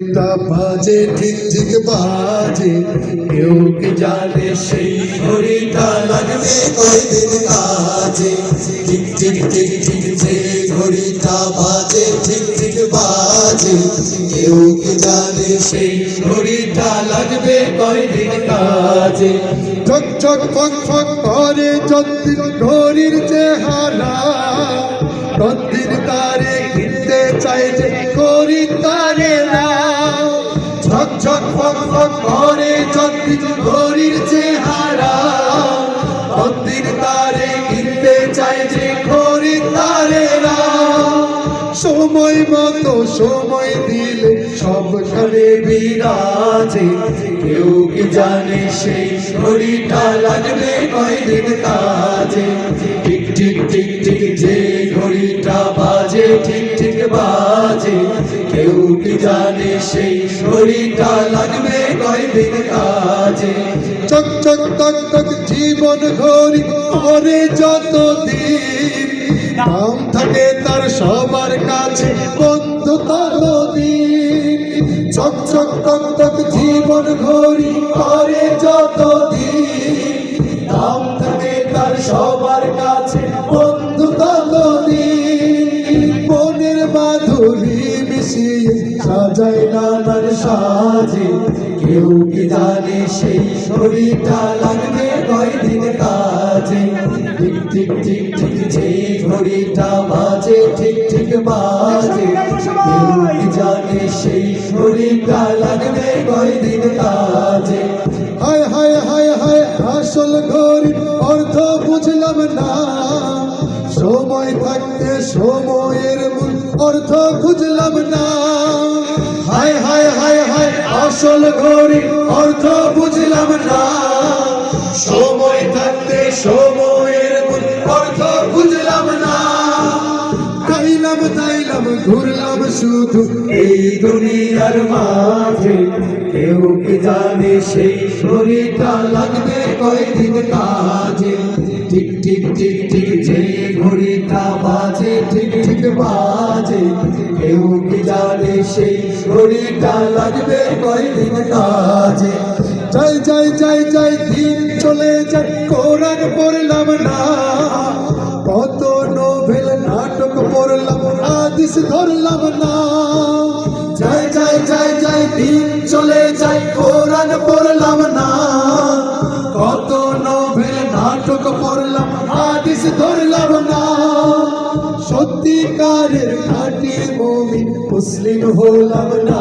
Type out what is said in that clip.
তা বাজে ঠিক ঠিক বাজে, কেউ কি জানে সেই ঘড়িটা লাগবে কয়দিন কাজে। ঠিক ঠিক ঠিক ঠিক যে ঘড়িটা বাজে ঠিক ঠিক বাজে, কেউ কি জানে সেই ঘড়িটা লাগবে কয়দিন কাজে। ঠক ঠক ফক ফক করে যতদিন ঘড়ির চেহারা, ততদিন তারে কিনতে চাই যে ঘড়ি তারে না। ঝক ঝক ফক ফক করে যতদিন ঘড়ির চেহারা, ততদিন তারে কিনতে চাই যে ঘড়ি তারে না। সময় মতো সময় দিলে সবখানে বিরাজে, কেউ কি জানে সেই ঘড়িটা লাগবে কয়দিন কাজে। ঠিক ঠিক ঠিক ঠিক যে ঘড়িটা বাজে ঠিক ঠিক বাজে, কেউ কি জানে সেই ঘড়িটা লাগবে কয়দিন কাজে। চক চক টক টক জীবন ঘড়ি করে যতদিন, দাম থাকে তার সবার কাছে বন্ধু ততদিন। চক চক টক টক জীবন ঘড়ি করে যতদিন, দাম থাকে তার সবার কাছে বন্ধু ততদিন। মনের মাধুরী মিশিয়ে সাজায় নানার সাজে, কেউ কি জানে সেই ঘড়িটা লাগবে কয়দিন কাজে। ঠিক ঠিক ঠিক ঠিক যে ঘড়িটা বাজে ঠিক ঠিক বাজে, কেউ কি জানে সেই ঘড়িটা লাগবে কয়দিন কাজে। হায় হায় হায় হায় আসল ঘড়ির অর্থ বুঝলাম না, সময় থাকতে সময়ের মূল অর্থ খুঁজলাম না। হায় হায় হায় হায় আসল ঘড়ির অর্থ বুঝলাম না, সময় থাকতে সময়ের মূল অর্থ বুঝলাম না। তাইলাম তাইলাম ঘুরলাম শুধু এই দুনিয়ার মাঝে, কেউ কি জানে সেই ঘড়িটা লাগবে কয়দিন কাজে। ঠিক ঠিক ঠিক ঠিক যে ঘড়িটা বাজে ঠিক ঠিক বাজে, কেউ কি জানে সেই ঘড়িটা লাগবে কয়দিন কাজে। যাই যাই যাই যাই দিন চলে যায় কোরআন পড়লাম না, কত নোভেল নাটক পড়লাম হাদিস ধরলাম না। যাই যাই যাই যাই দিন চলে যায় কোরআন পড়লাম না, কত নোভেল নাটক পড়লাম হাদিস ধরলাম না। সত্যিকারের খাঁটি মুমিন মুসলিম হলাম না।